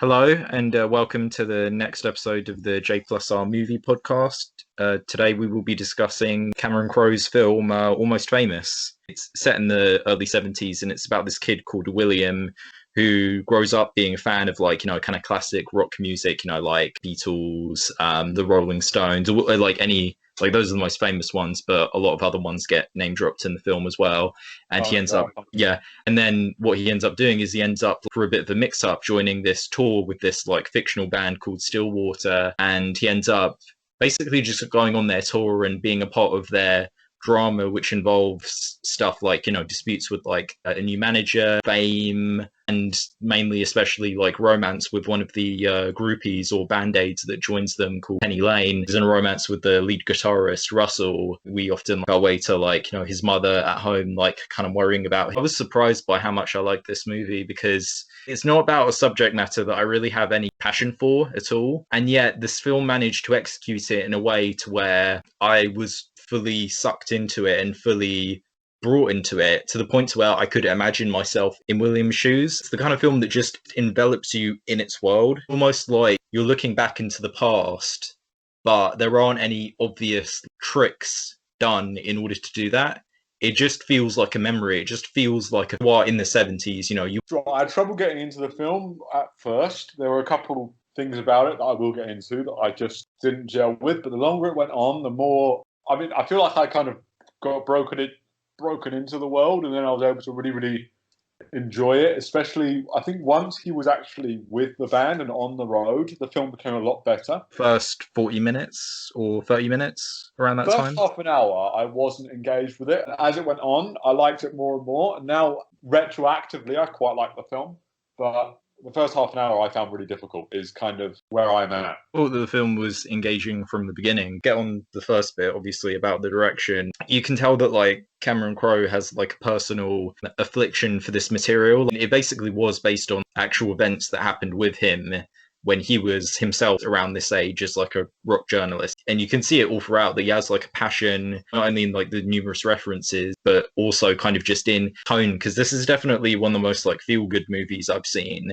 Hello, and welcome to the next episode of the J plus R movie podcast. Today we will be discussing Cameron Crowe's film Almost Famous. It's set in the early 70s and it's about this kid called William who grows up being a fan of kind of classic rock music, like Beatles, the Rolling Stones, or like any like those are the most famous ones, but a lot of other ones get name dropped in the film as well. And he Oh, ends up, no. yeah, and then what he ends up doing is he ends up for a bit of a mix up joining this tour with this like fictional band called Stillwater. And he ends up basically just going on their tour and being a part of their drama, which involves stuff like, disputes with like a new manager, fame, and mainly, especially like romance with one of the groupies or band aids that joins them called Penny Lane. He's in a romance with the lead guitarist, Russell. We often go away to his mother at home, like kind of worrying about him. I was surprised by how much I like this movie because it's not about a subject matter that I really have any passion for at all. And yet this film managed to execute it in a way to where I was fully sucked into it and fully brought into it to the point to where I could imagine myself in William's shoes. It's the kind of film that just envelops you in its world, almost like you're looking back into the past, but there aren't any obvious tricks done in order to do that. It just feels like a memory. It just feels like in the 70s, you I had trouble getting into the film at first. There were a couple things about it that I will get into that I just didn't gel with. But the longer it went on, the more. I mean, I feel like I kind of got broken into the world, and then I was able to really, really enjoy it. Especially, I think once he was actually with the band and on the road, the film became a lot better. first 40 minutes or 30 minutes around that First time. half an hour, I wasn't engaged with it. As it went on, I liked it more and more. And now, retroactively, I quite like the film. But the first half an hour I found really difficult is kind of where I'm at. Well, the film was engaging from the beginning. Get on the first bit, obviously, about the direction. You can tell that like Cameron Crowe has like a personal affliction for this material. It basically was based on actual events that happened with him when he was himself around this age as like a rock journalist. And you can see it all throughout that he has like a passion, not only in like the numerous references, but also kind of just in tone, because this is definitely one of the most like feel good movies I've seen.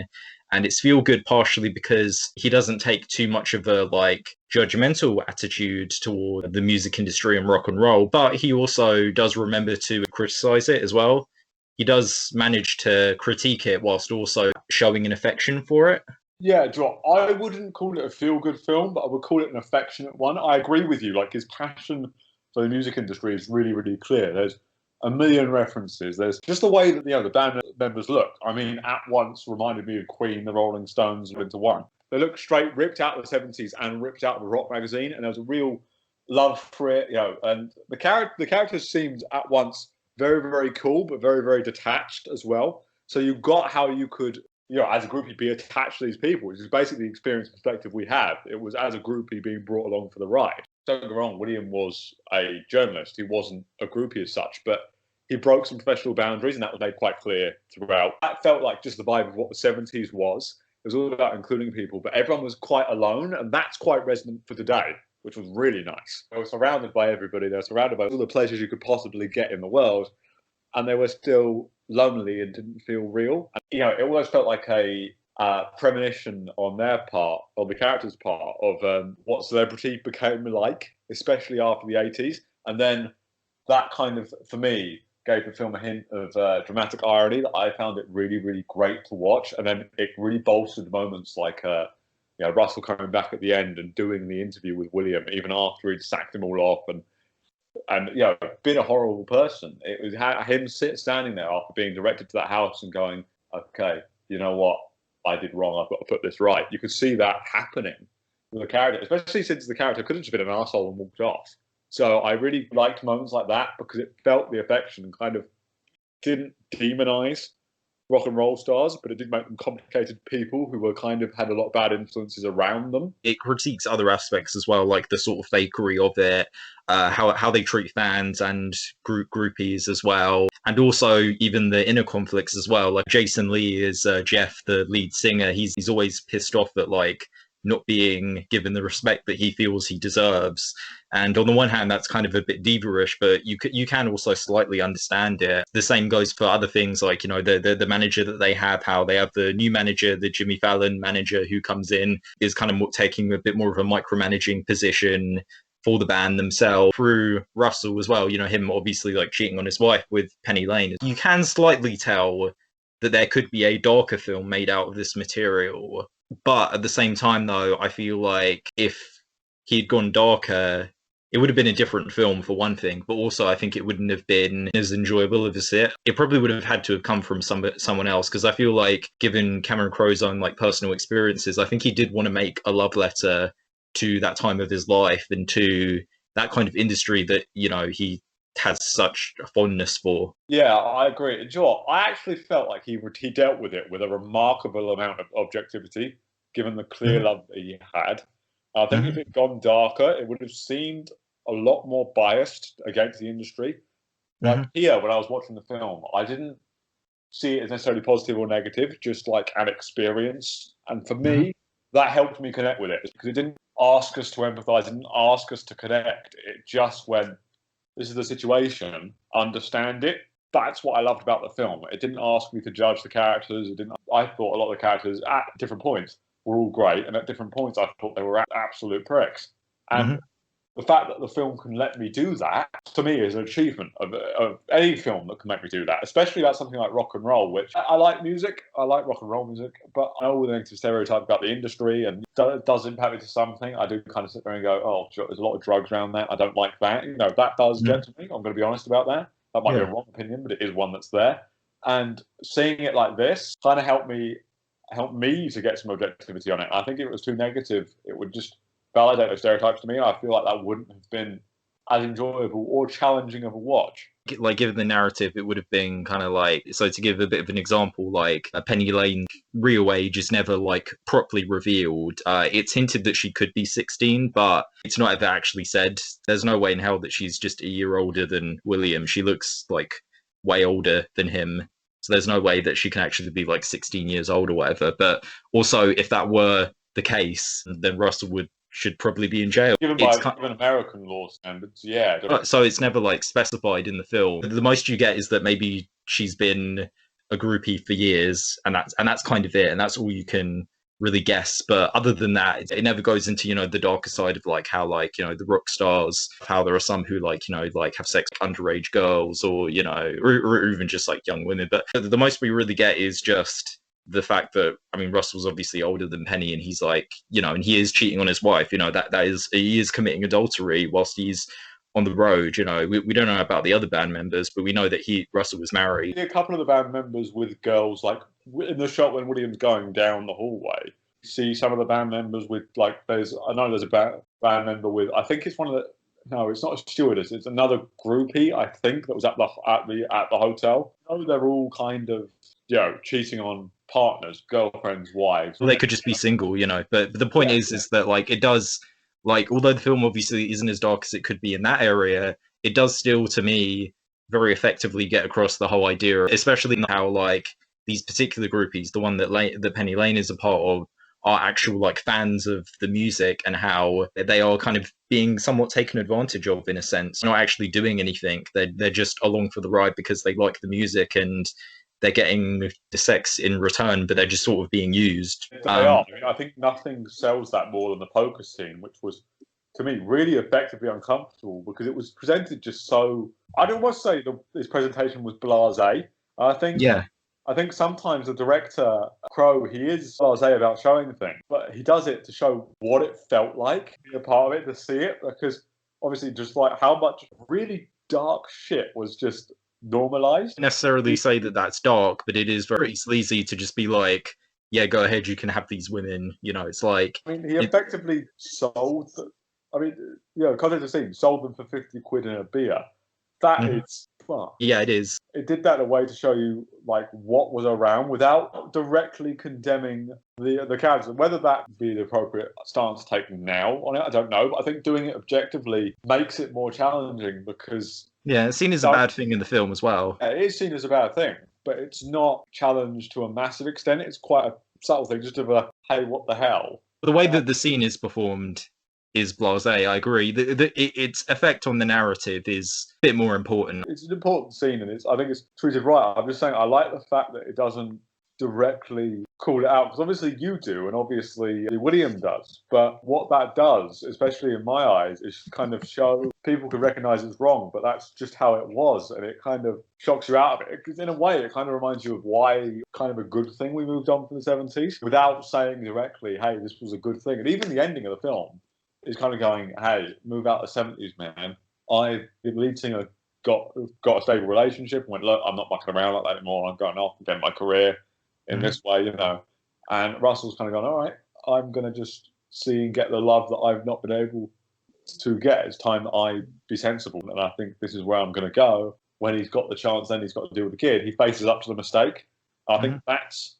And it's feel good partially because he doesn't take too much of a like judgmental attitude toward the music industry and rock and roll, but he also does remember to criticize it as well. He does manage to critique it whilst also showing an affection for it. Yeah, I wouldn't call it a feel-good film, but I would call it an affectionate one. I agree with you. Like his passion for the music industry is really, really clear. There's a million references. There's just the way that the band members look. I mean, at once reminded me of Queen, the Rolling Stones, into one. They look straight ripped out of the 70s and ripped out of a rock magazine, and there was a real love for it. And the characters seemed at once very, very cool, but very, very detached as well. So you got how you could as a groupie, be attached to these people, which is basically the experience perspective we have. It was as a groupie being brought along for the ride. Don't get me wrong, William was a journalist. He wasn't a groupie as such, but he broke some professional boundaries, and that was made quite clear throughout. That felt like just the vibe of what the 70s was. It was all about including people, but everyone was quite alone, and that's quite resonant for today, which was really nice. They were surrounded by everybody. They were surrounded by all the pleasures you could possibly get in the world, and they were still lonely and didn't feel real. And, it almost felt like a premonition on their part, on the character's part, of what celebrity became like, especially after the 80s. And then that kind of, for me, gave the film a hint of dramatic irony that I found it really, really great to watch. And then it really bolstered moments like Russell coming back at the end and doing the interview with William, even after he'd sacked them all off and been a horrible person. It was him standing there after being directed to that house and going, okay, you know what? I did wrong. I've got to put this right. You could see that happening with the character, especially since the character could have just been an asshole and walked off. So I really liked moments like that because it felt the affection and kind of didn't demonize rock and roll stars, but it did make them complicated people who were kind of had a lot of bad influences around them. It critiques other aspects as well, like the sort of fakery of it, how they treat fans and groupies as well, and also even the inner conflicts as well. Like Jason Lee is Jeff, the lead singer. He's always pissed off at like not being given the respect that he feels he deserves. And on the one hand, that's kind of a bit diva-ish, but you can also slightly understand it. The same goes for other things like, the manager that they have, how they have the new manager, the Jimmy Fallon manager who comes in, is kind of taking a bit more of a micromanaging position for the band themselves. Through Russell as well, him obviously like cheating on his wife with Penny Lane. You can slightly tell that there could be a darker film made out of this material. But at the same time, though, I feel like if he'd gone darker, it would have been a different film for one thing, but also I think it wouldn't have been as enjoyable as it. It probably would have had to have come from someone else, because I feel like, given Cameron Crowe's own like personal experiences, I think he did want to make a love letter to that time of his life and to that kind of industry that he has such a fondness for. Yeah, I agree. And you know what? I actually felt like he dealt with it with a remarkable amount of objectivity, given the clear love that he had. I think if it'd gone darker, it would have seemed a lot more biased against the industry. Like here, when I was watching the film, I didn't see it as necessarily positive or negative, just like an experience. And for me, that helped me connect with it, because it didn't ask us to empathize, it didn't ask us to connect. It just went, this is the situation, understand it. That's what I loved about the film. It didn't ask me to judge the characters. I thought a lot of the characters at different points were all great, and at different points I thought they were absolute pricks. And the fact that the film can let me do that, to me, is an achievement of any film that can make me do that, especially about something like rock and roll, which I like music. I like rock and roll music, but I know the negative stereotype about the industry, and it does impact me to something. I do kind of sit there and go, oh, there's a lot of drugs around that. I don't like that. That does get to me. I'm going to be honest about that. That might be a wrong opinion, but it is one that's there. And seeing it like this kind of helped me to get some objectivity on it. I think if it was too negative, it would just validate those stereotypes to me. I feel like that wouldn't have been as enjoyable or challenging of a watch. Like, given the narrative, it would have been kind of like, so to give a bit of an example, like Penny Lane's real age is never like properly revealed. It's hinted that she could be 16, but it's not ever actually said. There's no way in hell that she's just a year older than William. She looks like way older than him. So there's no way that she can actually be like 16 years old or whatever. But also, if that were the case, then Russell should probably be in jail. Given American law standards, yeah. So it's never like specified in the film. The most you get is that maybe she's been a groupie for years, and that's kind of it, and that's all you can really guess. But other than that, it never goes into the darker side of like how like the rock stars, how there are some who like like have sex with underage girls, or or even just like young women. But the most we really get is just the fact that, I mean, Russell's obviously older than Penny, and he's like, and he is cheating on his wife. He is committing adultery whilst he's on the road. We don't know about the other band members, but we know that Russell was married. A couple of the band members with girls, like in the shot when William's going down the hallway. You see some of the band members with like, I know there's a band member with, I think it's one of the, no, it's not a stewardess. It's another groupie, I think, that was at the hotel. They're all kind of cheating on partners, girlfriends, wives. Well, they could just be single, But the point is that like it does, like, although the film obviously isn't as dark as it could be in that area, it does still, to me, very effectively get across the whole idea, especially how like these particular groupies, the one that Penny Lane is a part of, are actual like fans of the music, and how they are kind of being somewhat taken advantage of in a sense, not actually doing anything. They're just along for the ride because they like the music and they're getting the sex in return, but they're just sort of being used. They are. I mean, I think nothing sells that more than the poker scene, which was, to me, really effectively uncomfortable because it was presented just so. I'd almost say this presentation was blasé. I think sometimes the director, Crowe, he is blasé about showing things, but he does it to show what it felt like, be a part of it, to see it, because obviously just like how much really dark shit was just normalized. Necessarily say that that's dark, but it is very sleazy to just be like, yeah, go ahead, you can have these women. It's like, I mean, he effectively sold. Context of scene, sold them for 50 quid in a beer. That is fun. Yeah, it is. It did that in a way to show you like what was around without directly condemning the characters. Whether that be the appropriate stance to take now on it, I don't know. But I think doing it objectively makes it more challenging because. Yeah, it's seen as a bad thing in the film as well. It is seen as a bad thing, but it's not challenged to a massive extent. It's quite a subtle thing, just of a, hey, what the hell? The way that the scene is performed is blasé. I agree. Its effect on the narrative is a bit more important. It's an important scene, and I think it's treated right. I'm just saying I like the fact that it doesn't directly call it out, because obviously you do, and obviously William does. But what that does, especially in my eyes, is kind of show people can recognise it's wrong, but that's just how it was, and it kind of shocks you out of it. Because in a way, it kind of reminds you of why kind of a good thing we moved on from the 70s, without saying directly, hey, this was a good thing. And even the ending of the film is kind of going, hey, move out the 70s, man. The lead singer got a stable relationship and went, look, I'm not mucking around like that anymore. I'm going off and getting my career in this way, you know. And Russell's kind of gone, all right, I'm going to just see and get the love that I've not been able to get. It's time that I be sensible. And I think this is where I'm going to go. When he's got the chance, then he's got to deal with the kid. He faces up to the mistake. I think that's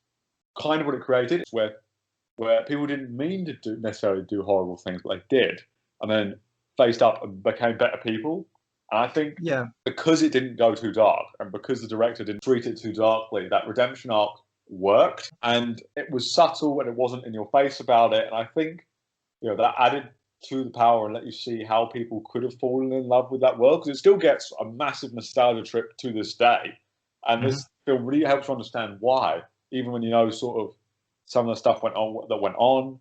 kind of what it created. It's where people didn't mean to necessarily do horrible things, but they did. And then faced up and became better people. And I think because it didn't go too dark, and because the director didn't treat it too darkly, that redemption arc worked, and it was subtle and it wasn't in your face about it. And I think, you know, that added to the power and let you see how people could have fallen in love with that world, because it still gets a massive nostalgia trip to this day. And this film really helps you understand why, even when you know sort of some of the stuff went on.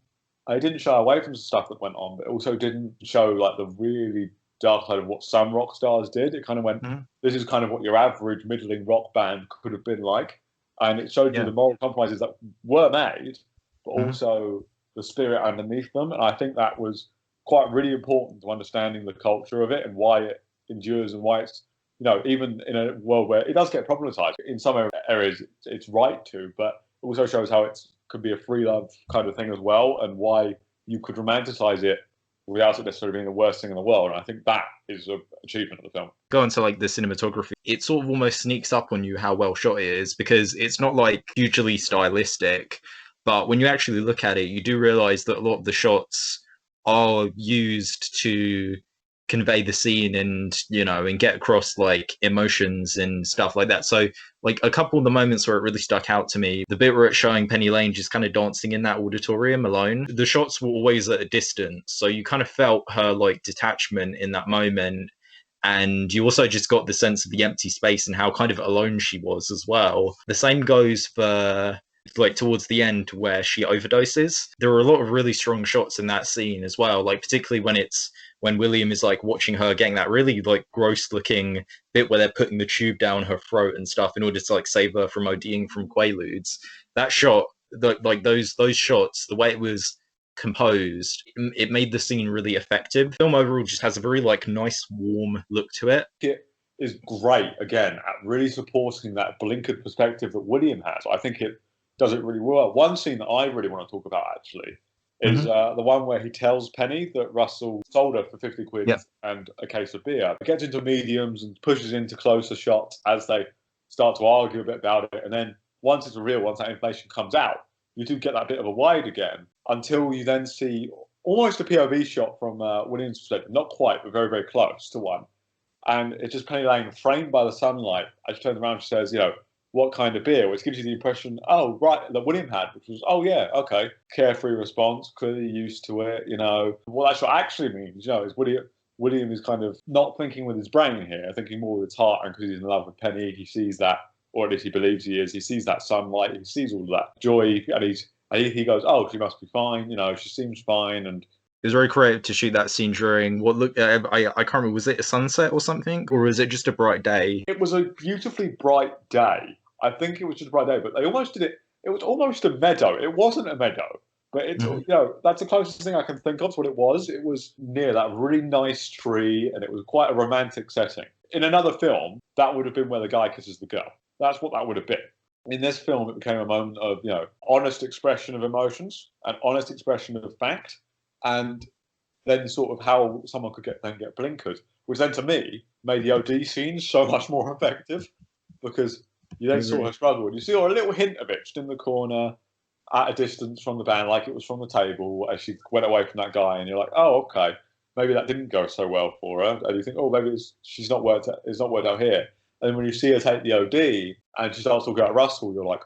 And it didn't shy away from the stuff that went on, but it also didn't show like the really dark side of what some rock stars did. It kind of went, this is kind of what your average middling rock band could have been like. And it showed you the moral compromises that were made, but also the spirit underneath them. And I think that was quite really important to understanding the culture of it and why it endures and why it's, you know, even in a world where it does get problematized. In some areas, it's right to, but it also shows how it could be a free love kind of thing as well, and why you could romanticize it without it necessarily being the worst thing in the world. And I think that is an achievement of the film. Going to like the cinematography, it sort of almost sneaks up on you how well shot it is, because it's not like hugely stylistic, but when you actually look at it, you do realize that a lot of the shots are used to convey the scene and, you know, and get across like emotions and stuff like that. So like a couple of the moments where it really stuck out to me, the bit where it's showing Penny Lane just kind of dancing in that auditorium alone, the shots were always at a distance, so you kind of felt her like detachment in that moment, and you also just got the sense of the empty space and how kind of alone she was as well. The same goes for like towards the end where she overdoses. There are a lot of really strong shots in that scene as well, like particularly when William is like watching her getting that really like gross looking bit where they're putting the tube down her throat and stuff in order to like save her from ODing from Quaaludes. That shot, like those shots, the way it was composed, it made the scene really effective. The film overall just has a very like nice warm look to it. It is great again at really supporting that blinkered perspective that William has. I think it does it really well. One scene that I really want to talk about actually is the one where he tells Penny that Russell sold her for 50 quid and a case of beer. It gets into mediums and pushes into closer shots as they start to argue a bit about it. And then once it's revealed, once that information comes out, you do get that bit of a wide again, until you then see almost a POV shot from William's perspective. Not quite, but very, very close to one. And it's just Penny Lane framed by the sunlight. As she turns around, she says, you know, what kind of beer? Which gives you the impression, oh, right, that William had, which was, oh, yeah, okay. Carefree response, clearly used to it, you know. What that actually means, you know, is William is kind of not thinking with his brain here, thinking more with his heart, and because he's in love with Penny, he sees that, or at least he believes he is. He sees that sunlight, he sees all of that joy, and he goes, oh, she must be fine, you know, she seems fine. And it was very creative to shoot that scene during what looked, I can't remember, was it a sunset or something? Or was it just a bright day? It was a beautifully bright day. I think it was just a bright day, but they almost did it. It was almost a meadow. It wasn't a meadow, but it's, you know, that's the closest thing I can think of to what it was. It was near that really nice tree, and it was quite a romantic setting. In another film, that would have been where the guy kisses the girl. That's what that would have been. In this film, it became a moment of, you know, honest expression of emotions, an honest expression of fact, and then sort of how someone could get blinkered, which then to me made the OD scenes so much more effective, because you then saw her struggle, and you see a little hint of it just in the corner at a distance from the band, like it was from the table as she went away from that guy, and you're like, oh, okay, maybe that didn't go so well for her. And you think, oh, maybe it's not worked out here. And when you see her take the OD and she starts talking about Russell, you're like,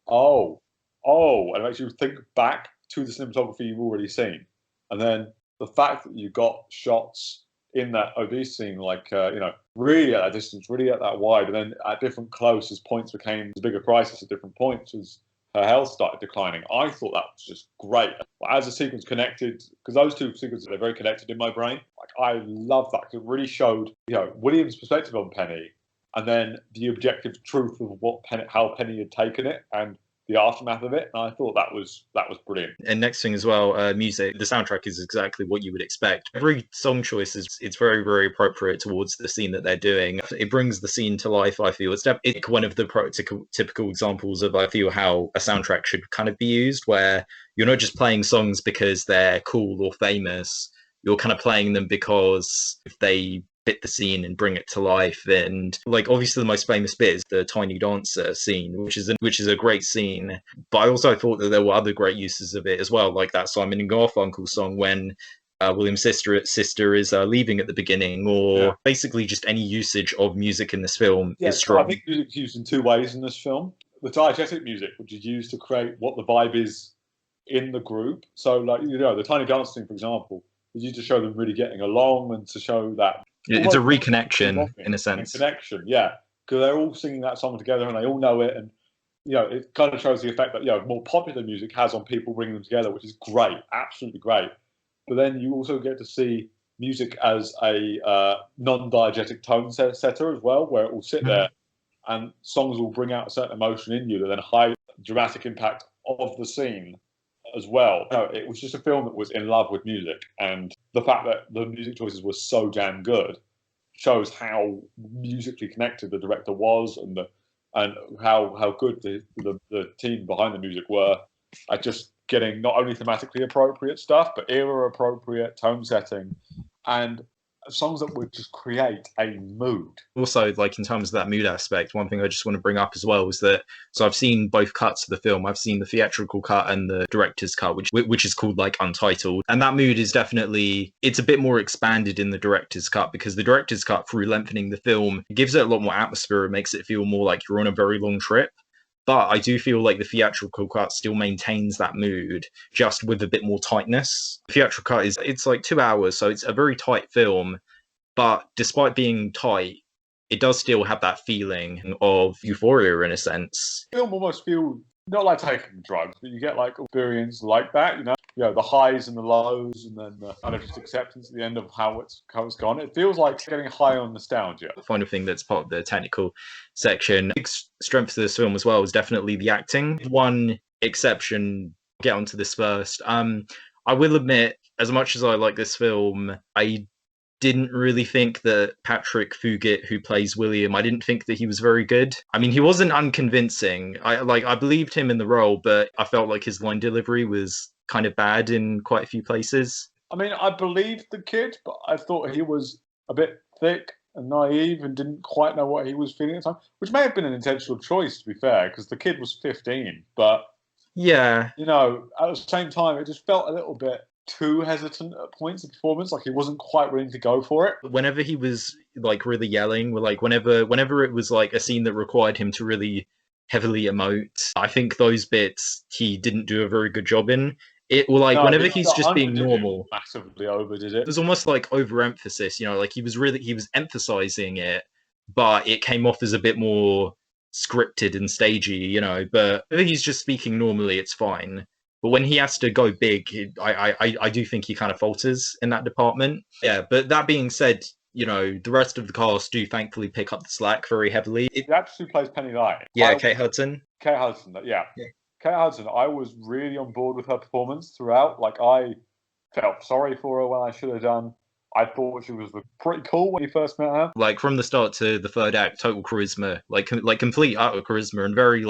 oh, and it makes you think back to the cinematography you've already seen. And then the fact that you got shots in that obese scene, like, really at that distance, really at that wide, and then at different close as points became a bigger crisis at different points as her health started declining. I thought that was just great. As a sequence connected, because those two sequences are very connected in my brain. Like, I love that because it really showed, William's perspective on Penny, and then the objective truth of how Penny had taken it, and the aftermath of it. And I thought that was brilliant. And next thing as well, music. The soundtrack is exactly what you would expect. Every song choice it's very, very appropriate towards the scene that they're doing. It brings the scene to life, I feel. It's one of the typical examples of, I feel, how a soundtrack should kind of be used, where you're not just playing songs because they're cool or famous. You're kind of playing them because if they fit the scene and bring it to life. And like, obviously the most famous bit is the tiny dancer scene, which is a great scene, but I also thought that there were other great uses of it as well, like that Simon and Garfunkel song when William's sister is leaving at the beginning, or basically just any usage of music in this film is strong. I think music's used in two ways in this film. The diegetic music, which is used to create what the vibe is in the group. So, like, the tiny dance scene, for example, is used to show them really getting along and to show that it's a reconnection in a sense. Connection, yeah, because they're all singing that song together and they all know it, and it kind of shows the effect that more popular music has on people, bringing them together, which is great, absolutely great. But then you also get to see music as a non-diegetic tone setter as well, where it will sit there and songs will bring out a certain emotion in you that then hide the dramatic impact of the scene as well. It was just a film that was in love with music, and the fact that the music choices were so damn good shows how musically connected the director was, and how good the team behind the music were at just getting not only thematically appropriate stuff, but era appropriate tone setting and songs that would just create a mood. Also, like, in terms of that mood aspect, one thing I just want to bring up as well is that, so I've seen both cuts of the film. I've seen the theatrical cut and the director's cut, which is called like Untitled, and that mood is definitely, it's a bit more expanded in the director's cut, because the director's cut, through lengthening the film, gives it a lot more atmosphere. It makes it feel more like you're on a very long trip. But I do feel like the theatrical cut still maintains that mood, just with a bit more tightness. The theatrical cut it's like 2 hours, so it's a very tight film. But despite being tight, it does still have that feeling of euphoria in a sense. The film almost feels not like taking drugs, but you get like experience like that, the highs and the lows, and then the kind of just acceptance at the end of how it's gone. It feels like getting high on nostalgia. The final thing that's part of the technical section, big strength of this film as well is definitely the acting. One exception, I'll get onto this first. I will admit, as much as I like this film, I didn't really think that Patrick Fugit, who plays William, I didn't think that he was very good. I mean, he wasn't unconvincing. I believed him in the role, but I felt like his line delivery was kind of bad in quite a few places. I mean, I believed the kid, but I thought he was a bit thick and naive and didn't quite know what he was feeling at the time, which may have been an intentional choice, to be fair, because the kid was 15. But, yeah, at the same time, it just felt a little bit too hesitant at points of performance. Like, he wasn't quite willing to go for it. Whenever he was like really yelling, like whenever it was like a scene that required him to really heavily emote, I think those bits he didn't do a very good job in. Whenever he's just being normal, massively overdid it. It was almost like overemphasis, like he was emphasizing it, but it came off as a bit more scripted and stagey, but if he's just speaking normally, it's fine. But when he has to go big, I do think he kind of falters in that department. Yeah, but that being said, the rest of the cast do thankfully pick up the slack very heavily. The actress who plays Penny Light. Yeah, Kate Hudson. Kate Hudson, yeah. Kate Hudson, I was really on board with her performance throughout. Like, I felt sorry for her when I should have done. I thought she was pretty cool when you first met her. Like, from the start to the third act, total charisma, like complete utter charisma, and very,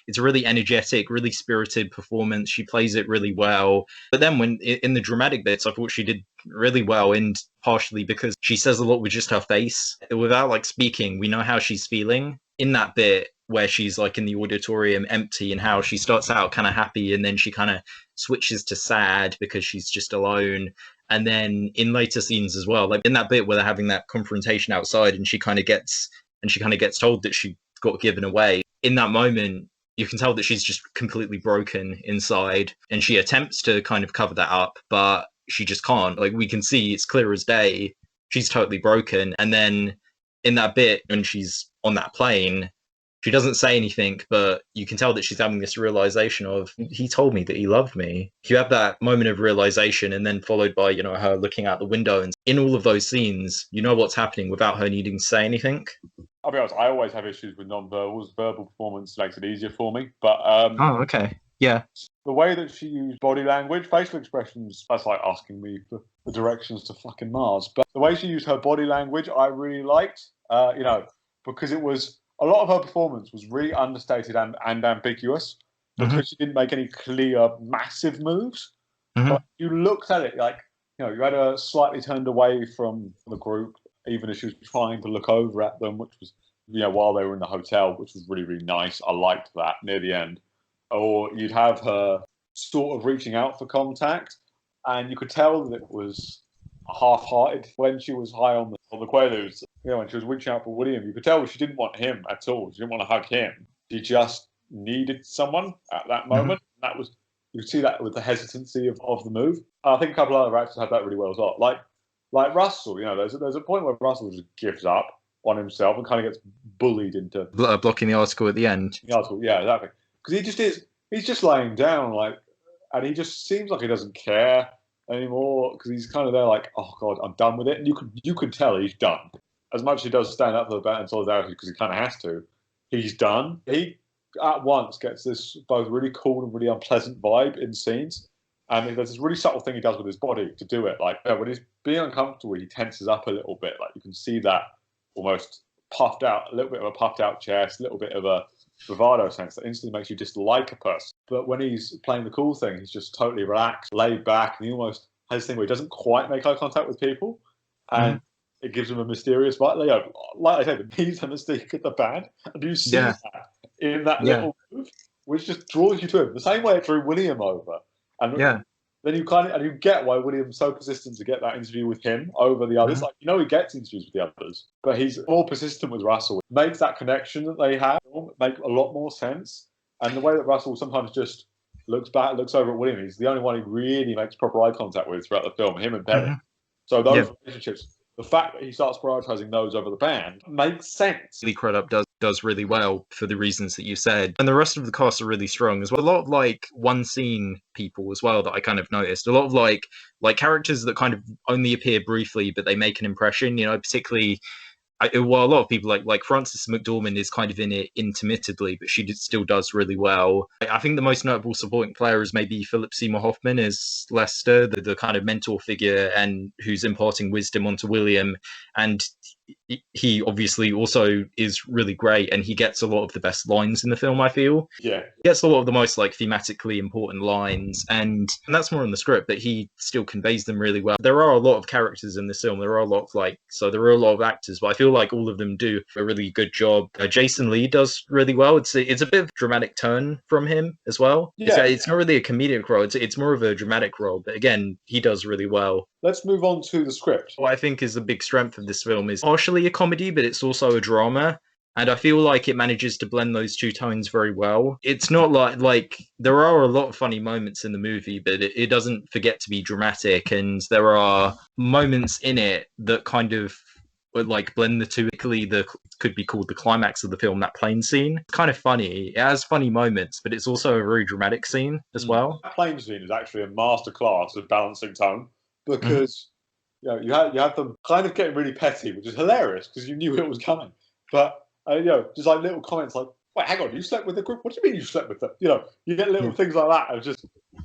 it's a really energetic, really spirited performance. She plays it really well. But then when in the dramatic bits, I thought she did really well, and partially because she says a lot with just her face. Without, speaking, we know how she's feeling. In that bit where she's, in the auditorium empty, and how she starts out kind of happy, and then she kind of switches to sad because she's just alone. And then in later scenes as well, like in that bit where they're having that confrontation outside, and she kind of gets told that she got given away. In that moment, you can tell that she's just completely broken inside, and she attempts to kind of cover that up, but she just can't. Like, we can see, it's clear as day, she's totally broken. And then in that bit when she's on that plane, she doesn't say anything, but you can tell that she's having this realization of, he told me that he loved me. You have that moment of realization, and then followed by, you know, her looking out the window. And in all of those scenes, you know what's happening without her needing to say anything. I'll be honest, I always have issues with non-verbals. Verbal performance makes it easier for me. But Oh, okay. Yeah. the way that she used body language, facial expressions, that's like asking me for the directions to fucking Mars. But the way she used her body language, I really liked, you know, because it was, a lot of her performance was really understated and ambiguous because she didn't make any clear, massive moves. But you looked at it like, you know, you had her slightly turned away from the group, even as she was trying to look over at them, which was, you know, while they were in the hotel, which was really, really nice. I liked that near the end. Or you'd have her sort of reaching out for contact, and you could tell that it was half-hearted when she was high on the Quaaludes. You know, when she was reaching out for William, you could tell she didn't want him at all. She didn't want to hug him. She just needed someone at that moment. That was, you could see that with the hesitancy of the move. I think a couple of other actors had that really well as well. Like Russell, you know, there's a point where Russell just gives up on himself and kind of gets bullied into blocking the article at the end. The article, yeah, exactly. Because he just is, he's just laying down, like, and he just seems like he doesn't care anymore because he's kind of there like, oh God, I'm done with it. And you could tell he's done. As much as he does stand up for the band in solidarity because he kind of has to, he's done. He at once gets this both really cool and really unpleasant vibe in scenes. And there's this really subtle thing he does with his body to do it. Like, when he's being uncomfortable, he tenses up a little bit. Like, you can see that almost puffed out, a little bit of a puffed out chest, a little bit of a bravado sense that instantly makes you dislike a person. But when he's playing the cool thing, he's just totally relaxed, laid back, and he almost has this thing where he doesn't quite make eye contact with people. And it gives him a mysterious vibe. You know, like I said, he's a mystique at the band. And you see that in that little move, which just draws you to him. The same way it drew William over. And then you you get why William's so persistent to get that interview with him over the others. Like, you know, he gets interviews with the others, but he's more persistent with Russell. Makes that connection that they have make a lot more sense. And the way that Russell sometimes just looks over at William, he's the only one he really makes proper eye contact with throughout the film, him and Penny. So those relationships, the fact that he starts prioritizing those over the band makes sense. Lee Crudup does really well for the reasons that you said, and the rest of the cast are really strong as well. A lot of like one scene people as well that I kind of noticed. A lot of like characters that kind of only appear briefly, but they make an impression. You know, particularly. A lot of people like Frances McDormand is kind of in it intermittently, but she still does really well. I think the most notable supporting player is maybe Philip Seymour Hoffman as Lester, the kind of mentor figure and who's imparting wisdom onto William. And he obviously also is really great, and he gets a lot of the best lines in the film, I feel. Yeah. He gets a lot of the most like thematically important lines, and that's more in the script, but he still conveys them really well. There are a lot of characters in this film. There are a lot of actors, but I feel like all of them do a really good job. Jason Lee does really well. It's a bit of a dramatic turn from him as well. Yeah. It's not really a comedic role. It's more of a dramatic role, but again, he does really well. Let's move on to the script. What I think is a big strength of this film is partially a comedy, but it's also a drama. And I feel like it manages to blend those two tones very well. It's not like there are a lot of funny moments in the movie, but it doesn't forget to be dramatic. And there are moments in it that kind of like blend the two. Could be called the climax of the film, that plane scene. It's kind of funny. It has funny moments, but it's also a very dramatic scene as well. That plane scene is actually a masterclass of balancing tone because you know, you had them kind of getting really petty, which is hilarious because you knew it was coming. But you know, just like little comments like, "Wait, hang on, you slept with the group? What do you mean you slept with them?" You know, you get little things like that. It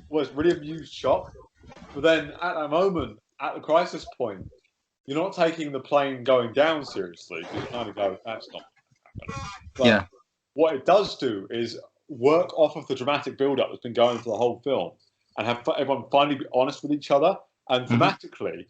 was really amused shock. But then at that moment, at the crisis point, you're not taking the plane going down seriously. You kind of go, "That's not happening." But what it does do is work off of the dramatic build-up that's been going for the whole film, and have everyone finally be honest with each other. And thematically,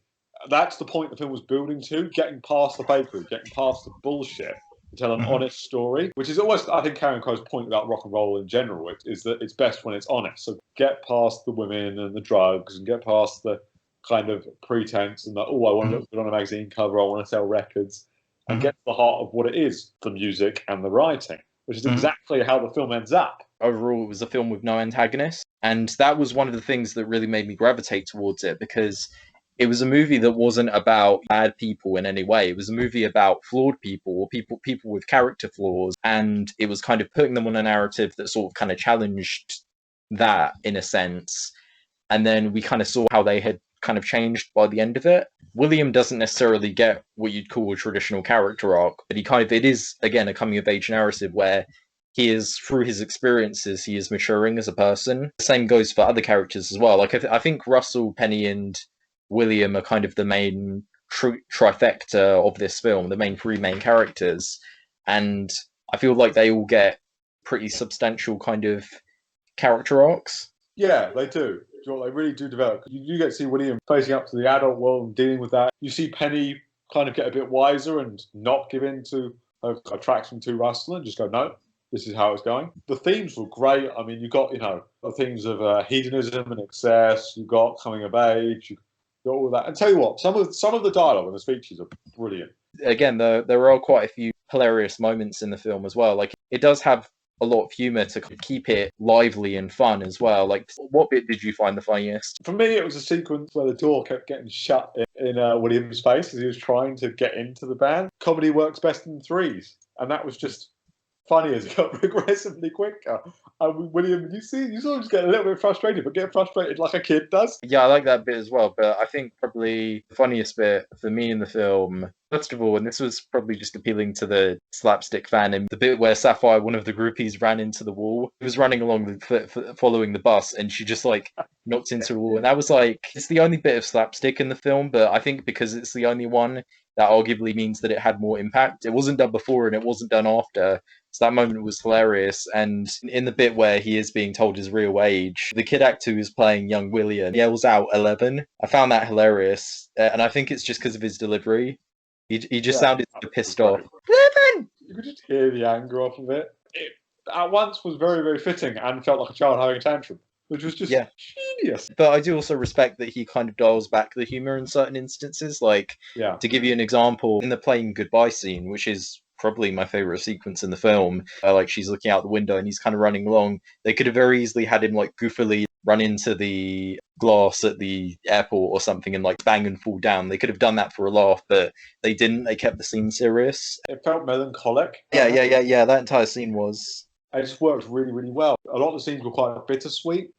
that's the point the film was building to: getting past the fakery, getting past the bullshit, to tell an honest story, which is almost, I think, Karen Crowe's point about rock and roll in general, is that it's best when it's honest. So get past the women and the drugs and get past the kind of pretense and the, I want to look good on a magazine cover, I want to sell records, and get to the heart of what it is, the music and the writing. which is exactly how the film ends up. Overall, it was a film with no antagonist, and that was one of the things that really made me gravitate towards it, because it was a movie that wasn't about bad people in any way. It was a movie about flawed people, or people with character flaws, and it was kind of putting them on a narrative that sort of kind of challenged that in a sense. And then we kind of saw how they had kind of changed by the end of it. William doesn't necessarily get what you'd call a traditional character arc, but it is, again, a coming of age narrative where he is, through his experiences, he is maturing as a person. The same goes for other characters as well. Like, I think Russell, Penny, and William are kind of the main trifecta of this film, the main three main characters. And I feel like they all get pretty substantial kind of character arcs. Yeah, they do. They really do develop. You do get to see William facing up to the adult world and dealing with that. You see Penny kind of get a bit wiser and not give in to her attraction to Russell and just go, no, this is how it's going. The themes were great. I mean, you got, the themes of hedonism and excess. You got coming of age. You got all that. And tell you what, some of the dialogue and the speeches are brilliant. Again, there are quite a few hilarious moments in the film as well. Like, it does have a lot of humor to keep it lively and fun as well. Like, what bit did you find the funniest? For me, it was a sequence where the door kept getting shut in William's face as he was trying to get into the band. Comedy works best in threes, and that was just funny as it got progressively quicker. William, you sort of just get a little bit frustrated, but get frustrated like a kid does. Yeah, I like that bit as well, but I think probably the funniest bit for me in the film, first of all, and this was probably just appealing to the slapstick fan, and the bit where Sapphire, one of the groupies, ran into the wall. He was running along following the bus, and she just knocked into the wall, and that was it's the only bit of slapstick in the film, but I think because it's the only one, that arguably means that it had more impact. It wasn't done before and it wasn't done after. So that moment was hilarious. And in the bit where he is being told his real age, the kid actor who's playing young William yells out 11. I found that hilarious. And I think it's just because of his delivery. He just sounded so pissed off. 11! You could just hear the anger off of it. It at once was very, very fitting and felt like a child having a tantrum, which was just genius. But I do also respect that he kind of dials back the humor in certain instances. To give you an example, in the plane goodbye scene, which is probably my favorite sequence in the film, she's looking out the window and he's kind of running along. They could have very easily had him goofily run into the glass at the airport or something and bang and fall down. They could have done that for a laugh, but they didn't. They kept the scene serious. It felt melancholic. Yeah. That entire scene was. It just worked really, really well. A lot of the scenes were quite bittersweet.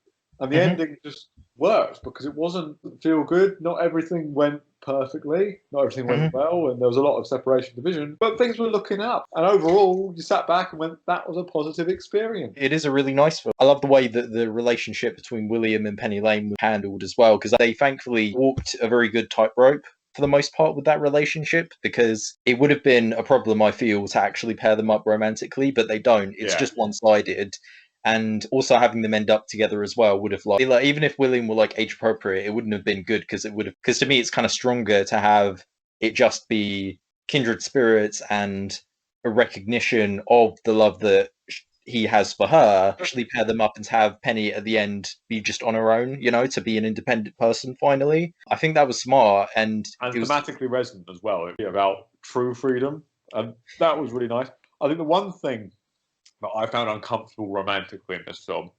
And the ending just worked because it wasn't feel good. Not everything went perfectly. Not everything went well. And there was a lot of separation division. But things were looking up. And overall, you sat back and went, that was a positive experience. It is a really nice film. I love the way that the relationship between William and Penny Lane was handled as well, because they thankfully walked a very good tightrope for the most part with that relationship, because it would have been a problem, I feel, to actually pair them up romantically, but they don't. It's just one-sided. And also having them end up together as well would have even if William were age appropriate, it wouldn't have been good, because to me it's kind of stronger to have it just be kindred spirits and a recognition of the love that he has for her, actually pair them up and have Penny at the end be just on her own, to be an independent person finally. I think that was smart, and thematically resonant as well. It'd be about true freedom, and that was really nice. I think the one thing that I found uncomfortable romantically in this film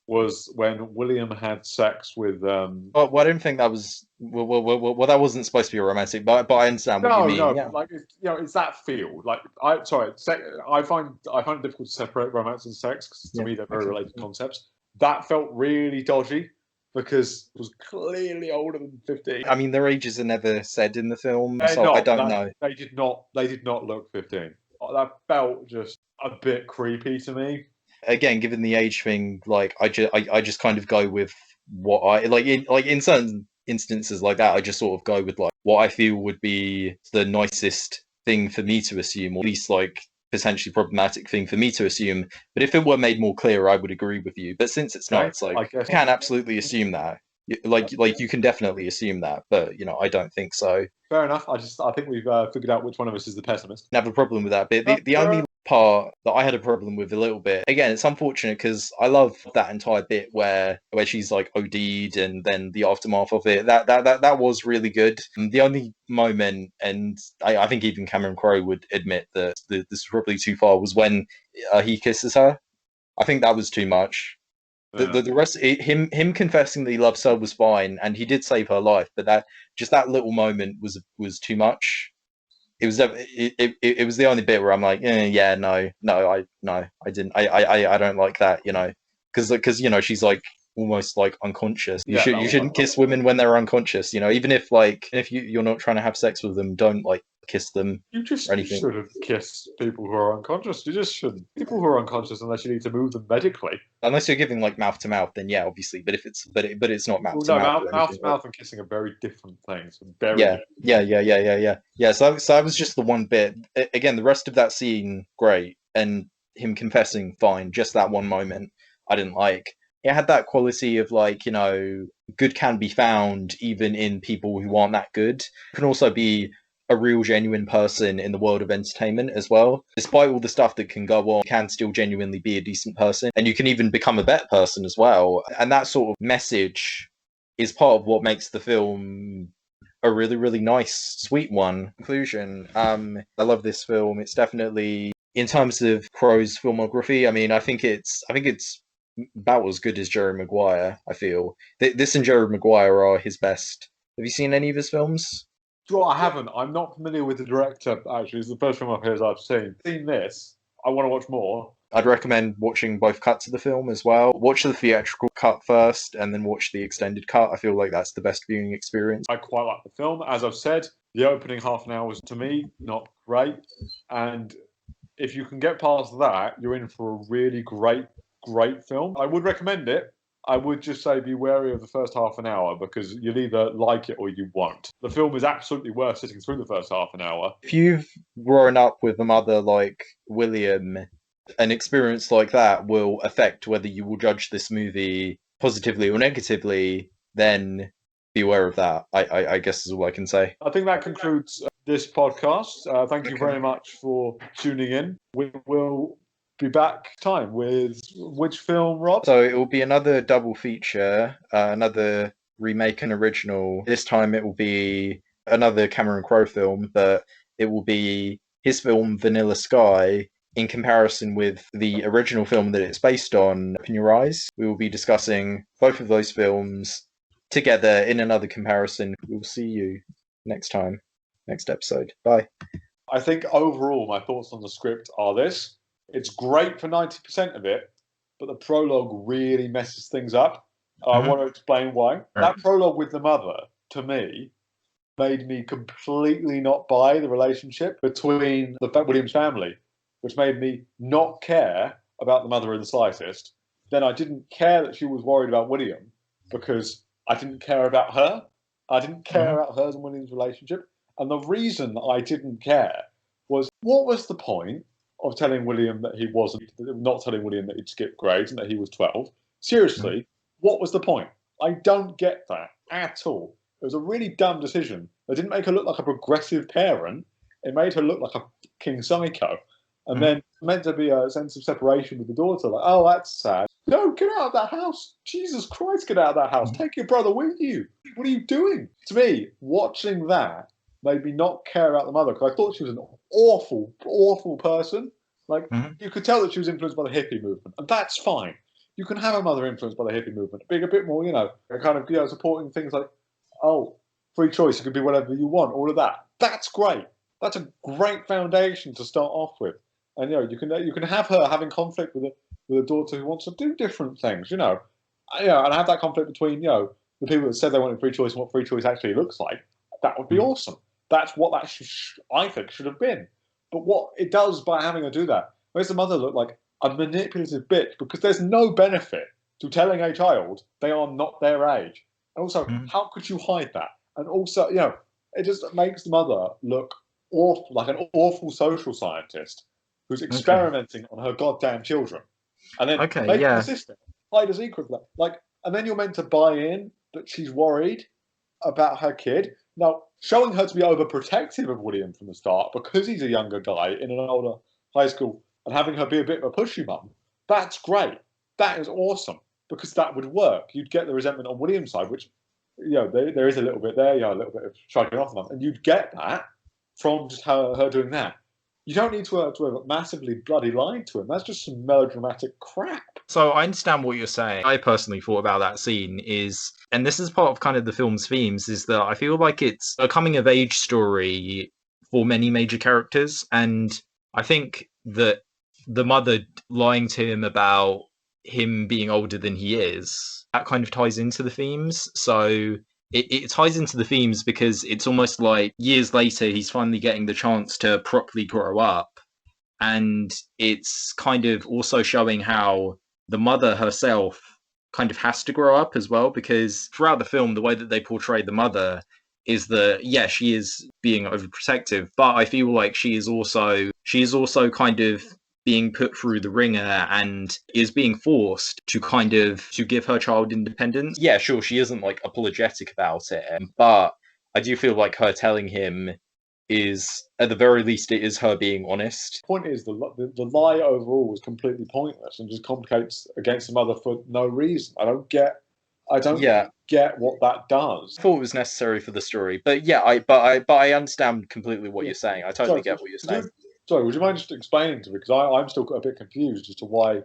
was when William had sex with. Well, I don't think that was. Well, that wasn't supposed to be a romantic, but I understand what you mean. No, yeah. It's that feel. I find it difficult to separate romance and sex, because to me they're very related concepts. That felt really dodgy because it was clearly older than 15. I mean, their ages are never said in the film, so I don't know. They did not look 15. That felt just a bit creepy to me. Again, given the age thing, I just kind of go with what I in certain instances like that. I just sort of go with what I feel would be the nicest thing for me to assume, or at least potentially problematic thing for me to assume. But if it were made more clear, I would agree with you. But since it's not, it's you can absolutely assume that. You can definitely assume that, but I don't think so. Fair enough. I think we've figured out which one of us is the pessimist. I have a problem with that. But the only part that I had a problem with a little bit. Again, it's unfortunate because I love that entire bit where she's like OD'd and then the aftermath of it. That was really good. The only moment, and I think even Cameron Crowe would admit that this is probably too far, was when he kisses her. I think that was too much. Yeah. The rest, him confessing that he loves her was fine, and he did save her life. But that little moment was too much. It was it was the only bit where I'm like, yeah, no, I didn't, I don't like that, because she's like almost like unconscious. You shouldn't kiss women when they're unconscious, even if you're not trying to have sex with them, don't like kiss them. You just or anything. shouldn't kiss people who are unconscious. You just shouldn't. People who are unconscious unless you need to move them medically. Unless you're giving like mouth to mouth, then yeah, obviously. But if it's it's not mouth to mouth. Mouth to mouth and kissing are very different things. Yeah. So that was just the one bit. Again, the rest of that scene, great, and him confessing, fine. Just that one moment, I didn't like. It had that quality of like, good can be found even in people who aren't that good. It can also be a real genuine person in the world of entertainment as well. Despite all the stuff that can go on, you can still genuinely be a decent person, and you can even become a better person as well. And that sort of message is part of what makes the film a really, really nice, sweet one. Conclusion. I love this film. It's definitely, in terms of Crowe's filmography, I think it's about as good as Jerry Maguire. I feel this and Jerry Maguire are his best. Have you seen any of his films? Well, I haven't. I'm not familiar with the director, actually. It's the first film of his I've seen. This. I want to watch more. I'd recommend watching both cuts of the film as well. Watch the theatrical cut first and then watch the extended cut. I feel like that's the best viewing experience. I quite like the film. As I've said, the opening half an hour was, to me, not great. And if you can get past that, you're in for a really great film. I would recommend it. I would just say be wary of the first half an hour because you'll either like it or you won't. The film is absolutely worth sitting through the first half an hour. If you've grown up with a mother like William, an experience like that will affect whether you will judge this movie positively or negatively, then be aware of that. I guess is all I can say. I think that concludes this podcast. Thank you very much for tuning in. We will be back time with which film, Rob? So it will be another double feature, another remake and original. This time it will be another Cameron Crowe film, but it will be his film Vanilla Sky in comparison with the original film that it's based on, Open Your Eyes. We will be discussing both of those films together in another comparison. We will see you next episode. Bye. I think overall my thoughts on the script are this. It's great for 90% of it, but the prologue really messes things up. I want to explain why. That prologue with the mother, to me, made me completely not buy the relationship between William's family, which made me not care about the mother in the slightest. Then I didn't care that she was worried about William because I didn't care about her. I didn't care about hers and William's relationship. And the reason I didn't care was, what was the point of telling William that not telling William that he'd skipped grades and that he was 12? Seriously, what was the point? I don't get that at all. It was a really dumb decision. It didn't make her look like a progressive parent. It made her look like a fucking psycho. And then meant to be a sense of separation with the daughter. Like, oh, that's sad. No, get out of that house. Jesus Christ, get out of that house. Take your brother with you. What are you doing? To me, watching that made me not care about the mother because I thought she was an awful, awful person. Like, you could tell that she was influenced by the hippie movement, and that's fine. You can have a mother influenced by the hippie movement, being a bit more, supporting things like, oh, free choice, you can be whatever you want, all of that. That's great. That's a great foundation to start off with. And, you can have her having conflict with a daughter who wants to do different things, and have that conflict between, the people that said they wanted free choice and what free choice actually looks like. That would be awesome. That's what that I think should have been. But what it does by having her do that makes the mother look like a manipulative bitch because there's no benefit to telling a child they are not their age. And also, how could you hide that? And also, it just makes the mother look awful, like an awful social scientist who's experimenting on her goddamn children. And then make the sister hide a secret for that. Like, and then you're meant to buy in that she's worried about her kid. Now, showing her to be overprotective of William from the start because he's a younger guy in an older high school and having her be a bit of a pushy mum, that's great. That is awesome, because that would work. You'd get the resentment on William's side, which, there is a little bit there, a little bit of shrugging off the mum, and you'd get that from just her doing that. You don't need to have massively bloody lied to him. That's just some melodramatic crap. So I understand what you're saying. I personally thought about that scene and this is part of kind of the film's themes, is that I feel like it's a coming of age story for many major characters. And I think that the mother lying to him about him being older than he is, that kind of ties into the themes. So it ties into the themes because it's almost like years later he's finally getting the chance to properly grow up. And it's kind of also showing how the mother herself kind of has to grow up as well, because throughout the film, the way that they portray the mother is that, yeah, she is being overprotective, but I feel like she is also kind of being put through the ringer and is being forced to give her child independence. Yeah, sure, she isn't like apologetic about it, but I do feel like her telling him is, at the very least, it is her being honest. The point is, the lie overall was completely pointless and just complicates against the mother for no reason. I don't get what that does. I thought it was necessary for the story, but yeah, I understand completely what you're saying. I totally get what you're saying. Sorry, would you mind just explaining to me, because I'm still a bit confused as to why.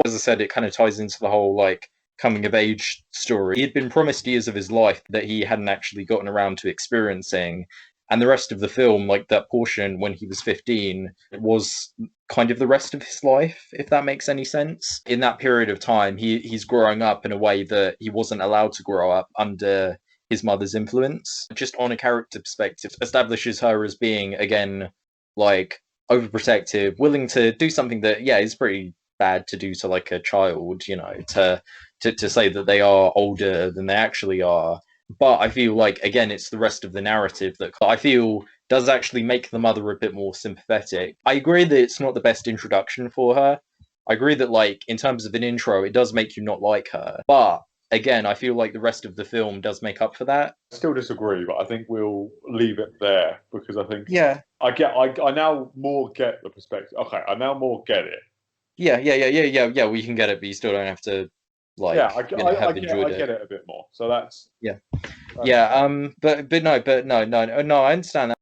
As I said, it kind of ties into the whole like coming of age story. He had been promised years of his life that he hadn't actually gotten around to experiencing. And the rest of the film, like that portion when he was 15, was kind of the rest of his life, if that makes any sense. In that period of time, he's growing up in a way that he wasn't allowed to grow up under his mother's influence. Just on a character perspective, establishes her as being, again, like overprotective, willing to do something that, yeah, is pretty bad to do to like a child, to say that they are older than they actually are. But I feel like, again, it's the rest of the narrative that I feel does actually make the mother a bit more sympathetic. I agree that it's not the best introduction for her. I agree that, like, in terms of an intro, it does make you not like her. But, again, I feel like the rest of the film does make up for that. I still disagree, but I think we'll leave it there, because I think... Yeah. I now more get the perspective. Okay, I now more get it. Yeah, we can get it, but you still don't have to... I get it a bit more. So that's but no, I understand that.